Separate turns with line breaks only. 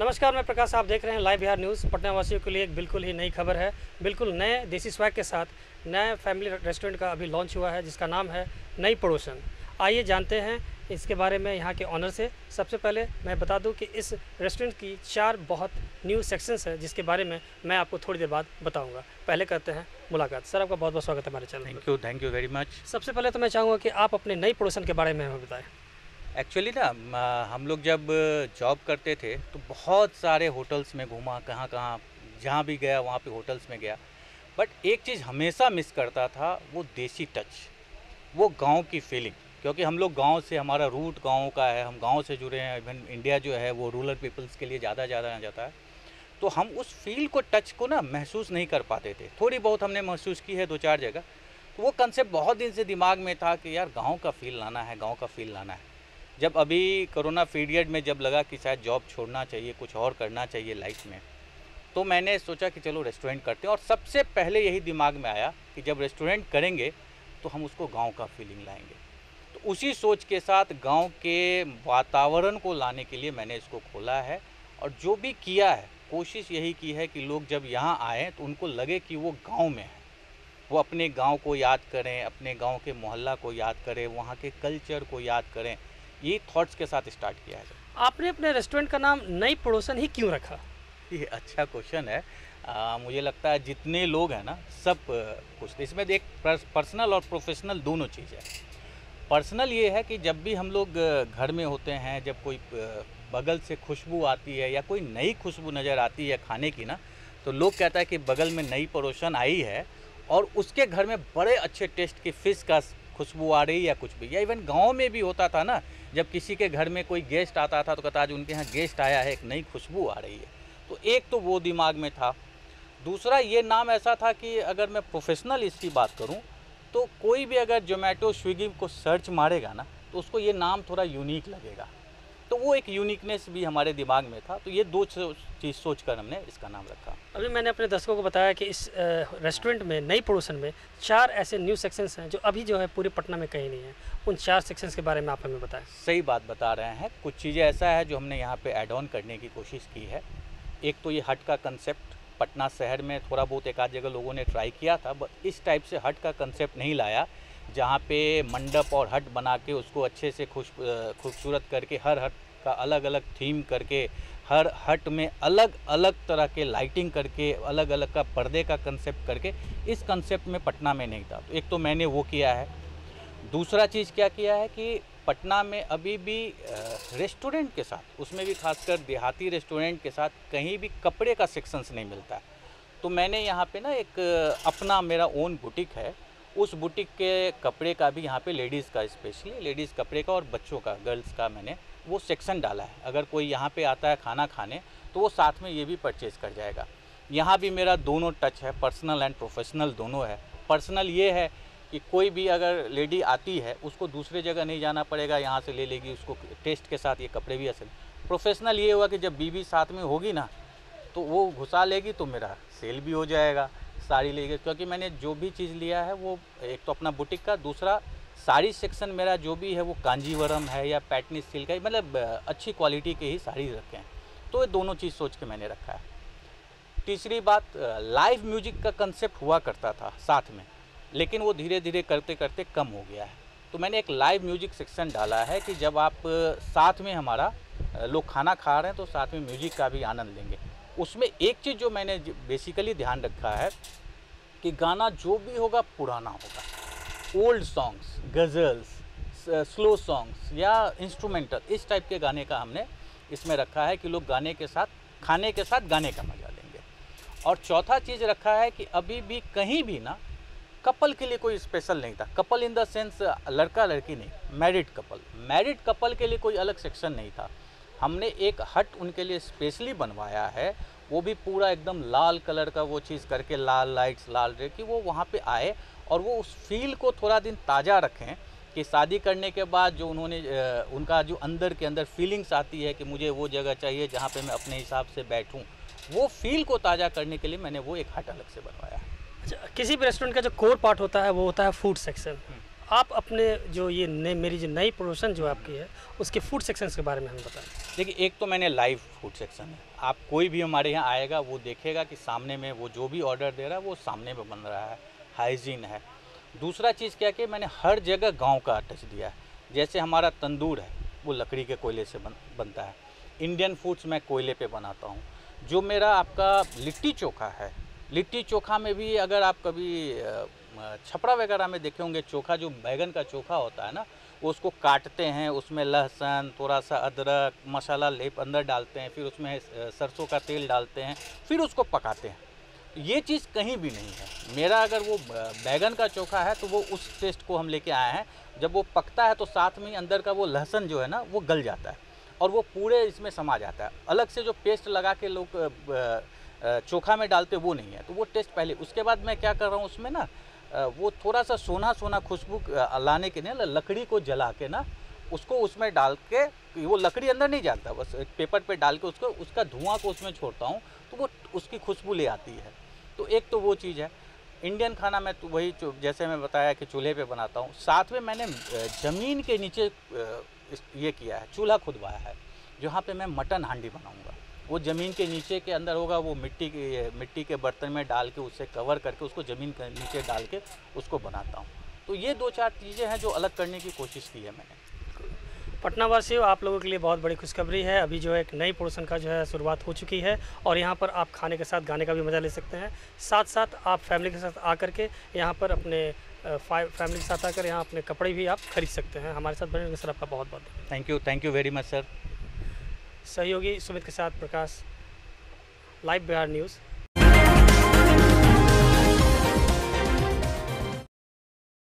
नमस्कार, मैं प्रकाश। आप देख रहे हैं लाइव बिहार न्यूज़। पटना वासियों के लिए एक बिल्कुल ही नई खबर है। बिल्कुल नए देसी स्वैग के साथ नए फैमिली रेस्टोरेंट का अभी लॉन्च हुआ है, जिसका नाम है नई पड़ोसन। आइए जानते हैं इसके बारे में यहाँ के ऑनर से। सबसे पहले मैं बता दूं कि इस रेस्टोरेंट की 4 बहुत न्यू सेक्शंस है, जिसके बारे में मैं आपको थोड़ी देर बाद बताऊँगा। पहले करते हैं मुलाकात। सर, आपका बहुत बहुत स्वागत है हमारे चैनल में।
Thank you very much.
सबसे पहले तो मैं चाहूँगा कि आप अपने नई पड़ोसन के बारे में हमें बताएँ।
एक्चुअली ना हम लोग जब जॉब करते थे तो बहुत सारे होटल्स में घूमा, कहाँ कहाँ जहाँ भी गया वहाँ पे होटल्स में गया। बट एक चीज़ हमेशा मिस करता था, वो देसी टच, वो गांव की फीलिंग। क्योंकि हम लोग गांव से, हमारा रूट गांव का है, हम गांव से जुड़े हैं। इवन इंडिया जो है वो रूरल पीपल्स के लिए ज़्यादा जाता है। तो हम उस फील को, टच को ना महसूस नहीं कर पाते थे। थोड़ी बहुत हमने महसूस की है 2-4 जगह। तो वो कंसेप्ट बहुत दिन से दिमाग में था कि यार गाँव का फील लाना है, गाँव का फील लाना है। जब अभी कोरोना पीरियड में जब लगा कि शायद जॉब छोड़ना चाहिए, कुछ और करना चाहिए लाइफ में, तो मैंने सोचा कि चलो रेस्टोरेंट करते हैं। और सबसे पहले यही दिमाग में आया कि जब रेस्टोरेंट करेंगे तो हम उसको गांव का फीलिंग लाएंगे। तो उसी सोच के साथ गांव के वातावरण को लाने के लिए मैंने इसको खोला है। और जो भी किया है, कोशिश यही की है कि लोग जब यहाँ आएँ तो उनको लगे कि वो गाँव में है, वो अपने गाँव को याद करें, अपने गाँव के मोहल्ला को याद करें, वहाँ के कल्चर को याद करें। ये थॉट्स के साथ स्टार्ट किया है।
आपने अपने रेस्टोरेंट का नाम नई पड़ोसन ही क्यों रखा?
ये अच्छा क्वेश्चन है। मुझे लगता है जितने लोग हैं ना, सब कुछ इसमें एक पर्सनल और प्रोफेशनल दोनों चीज़ है। पर्सनल ये है कि जब भी हम लोग घर में होते हैं, जब कोई बगल से खुशबू आती है या कोई नई खुशबू नज़र आती है खाने की ना, तो लोग कहता है कि बगल में नई पड़ोसन आई है और उसके घर में बड़े अच्छे टेस्ट की फ़िश का खुशबू आ रही है या कुछ भी। या इवन गाँव में भी होता था ना, जब किसी के घर में कोई गेस्ट आता था तो कहता आज उनके यहाँ गेस्ट आया है, एक नई खुशबू आ रही है। तो एक तो वो दिमाग में था। दूसरा, ये नाम ऐसा था कि अगर मैं प्रोफेशनल इसकी बात करूं तो कोई भी अगर जोमेटो स्विगी को सर्च मारेगा ना, तो उसको ये नाम थोड़ा यूनिक लगेगा। तो वो एक यूनिकनेस भी हमारे दिमाग में था। तो ये 2 चीज़ सोच कर हमने इसका नाम रखा।
अभी मैंने अपने दर्शकों को बताया कि इस रेस्टोरेंट में, नई पड़ोसन में 4 ऐसे न्यू सेक्शंस हैं जो अभी जो है पूरे पटना में कहीं नहीं है। उन 4 सेक्शंस के बारे में आप हमें बताएं।
सही बात बता रहे हैं। कुछ चीज़ें ऐसा है जो हमने यहाँ पे ऐड ऑन करने की कोशिश की है। एक तो ये हट का कंसेप्ट, पटना शहर में थोड़ा बहुत एक आध जगह लोगों ने ट्राई किया था, बट इस टाइप से हट का कंसेप्ट नहीं लाया, जहाँ पे मंडप और हट बना के उसको अच्छे से खूबसूरत करके, हर हट का अलग अलग थीम करके, हर हट में अलग अलग तरह के लाइटिंग करके, अलग अलग का पर्दे का कंसेप्ट करके, इस कंसेप्ट में पटना में नहीं था। तो एक तो मैंने वो किया है। दूसरा चीज़ क्या किया है कि पटना में अभी भी रेस्टोरेंट के साथ, उसमें भी खासकर देहाती रेस्टोरेंट के साथ, कहीं भी कपड़े का सेक्शंस नहीं मिलता है। तो मैंने यहाँ पे ना एक अपना मेरा ओन बुटीक है, उस बुटीक के कपड़े का भी यहाँ पे लेडीज़ का, स्पेशली लेडीज़ कपड़े का और बच्चों का, गर्ल्स का, मैंने वो सेक्शन डाला है। अगर कोई यहाँ पे आता है खाना खाने तो वो साथ में ये भी परचेज़ कर जाएगा। यहाँ भी मेरा दोनों टच है, पर्सनल एंड प्रोफेशनल दोनों है। पर्सनल ये है कि कोई भी अगर लेडी आती है उसको दूसरे जगह नहीं जाना पड़ेगा, यहाँ से ले लेगी, उसको टेस्ट के साथ ये कपड़े भी असल। प्रोफेशनल ये हुआ कि जब बीवी साथ में होगी ना तो वो घुसा लेगी तो मेरा सेल भी हो जाएगा, साड़ी लेगी। क्योंकि मैंने जो भी चीज़ लिया है वो एक तो अपना बुटीक का, दूसरा साड़ी सेक्शन मेरा जो भी है वो कांजीवरम है या पैटनी सिल्क है, मतलब अच्छी क्वालिटी के ही साड़ी रखे हैं। तो ये दोनों चीज़ सोच के मैंने रखा है। तीसरी बात, लाइव म्यूजिक का कंसेप्ट हुआ करता था साथ में, लेकिन वो धीरे धीरे करते करते कम हो गया है। तो मैंने एक लाइव म्यूजिक सेक्शन डाला है कि जब आप साथ में, हमारा लोग खाना खा रहे हैं तो साथ में म्यूजिक का भी आनंद लेंगे। उसमें एक चीज़ जो मैंने बेसिकली ध्यान रखा है कि गाना जो भी होगा पुराना होगा, old songs, ghazals, slow songs या इंस्ट्रूमेंटल, इस टाइप के गाने का हमने इसमें रखा है कि लोग गाने के साथ, खाने के साथ गाने का मजा लेंगे। और चौथा चीज़ रखा है कि अभी भी कहीं भी ना कपल के लिए कोई स्पेशल नहीं था। कपल इन द सेंस लड़का लड़की नहीं, मैरिड कपल के लिए कोई अलग सेक्शन नहीं था। हमने एक हट उनके लिए स्पेशली बनवाया है, वो भी पूरा एकदम लाल कलर का वो चीज़ करके, लाल लाइट्स, लाल रे, कि वो वहाँ पे आए और वो उस फील को थोड़ा दिन ताज़ा रखें कि शादी करने के बाद जो उन्होंने उनका जो अंदर के अंदर फीलिंग्स आती है कि मुझे वो जगह चाहिए जहाँ पे मैं अपने हिसाब से बैठूँ, वो फील को ताज़ा करने के लिए मैंने वो एक हट अलग से बनवाया है।
अच्छा, किसी भी रेस्टोरेंट का जो कोर पार्ट होता है वो होता है फूड सेक्शन। आप अपने जो ये मेरी जो नई पड़ोसन जो आपकी है, उसके फूड सेक्शन के बारे में हमें बताएं।
देखिए, एक तो मैंने लाइव फूड सेक्शन है, आप कोई भी हमारे यहाँ आएगा वो देखेगा कि सामने में वो जो भी ऑर्डर दे रहा है वो सामने में बन रहा है, हाइजीन है। दूसरा चीज़ क्या कि मैंने हर जगह गांव का टच दिया है। जैसे हमारा तंदूर है वो लकड़ी के कोयले से बनता है। इंडियन फूड्स मैं कोयले पे बनाता हूँ। जो मेरा आपका लिट्टी चोखा है, लिट्टी चोखा में भी अगर आप कभी छपरा वगैरह में देखे होंगे, चोखा जो बैगन का चोखा होता है ना, वो उसको काटते हैं, उसमें लहसुन, थोड़ा सा अदरक, मसाला लेप अंदर डालते हैं, फिर उसमें सरसों का तेल डालते हैं, फिर उसको पकाते हैं। ये चीज़ कहीं भी नहीं है। मेरा अगर वो बैगन का चोखा है तो वो उस टेस्ट को हम लेके आए हैं। जब वो पकता है तो साथ में अंदर का वो लहसुन जो है ना वो गल जाता है और वो पूरे इसमें समा जाता है। अलग से जो पेस्ट लगा के लोग चोखा में डालते वो नहीं है, तो वो टेस्ट पहले। उसके बाद मैं क्या कर रहा हूँ उसमें ना, वो थोड़ा सा सोना सोना खुशबू लाने के लिए लकड़ी को जला के ना उसको उसमें डाल के, वो लकड़ी अंदर नहीं जाता, बस एक पेपर पे डाल के उसको उसका धुआं को उसमें छोड़ता हूँ तो वो उसकी खुशबू ले आती है। तो एक तो वो चीज़ है। इंडियन खाना मैं तो वही जैसे मैं बताया कि चूल्हे पे बनाता हूँ। साथ में मैंने ज़मीन के नीचे ये किया है, चूल्हा खुदवाया है जहाँ पे मैं मटन हांडी बनाऊँगा। वो ज़मीन के नीचे के अंदर होगा, वो मिट्टी के बर्तन में डाल के उसे कवर करके उसको ज़मीन के नीचे डाल के उसको बनाता हूँ। तो ये 2-4 चीज़ें हैं जो अलग करने की कोशिश की है मैंने।
पटना वासियों, आप लोगों के लिए बहुत बड़ी खुशखबरी है। अभी जो है एक नई पोर्शन का जो है शुरुआत हो चुकी है और यहाँ पर आप खाने के साथ गाने का भी मज़ा ले सकते हैं। साथ साथ आप फैमिली के साथ आकर के यहाँ पर अपने फैमिली के साथ आकर यहाँ अपने कपड़े भी आप खरीद सकते हैं। हमारे साथ बने सर, आपका बहुत बहुत
thank you very much sir.
सहयोगी सुमित के साथ प्रकाश, लाइव बिहार न्यूज़।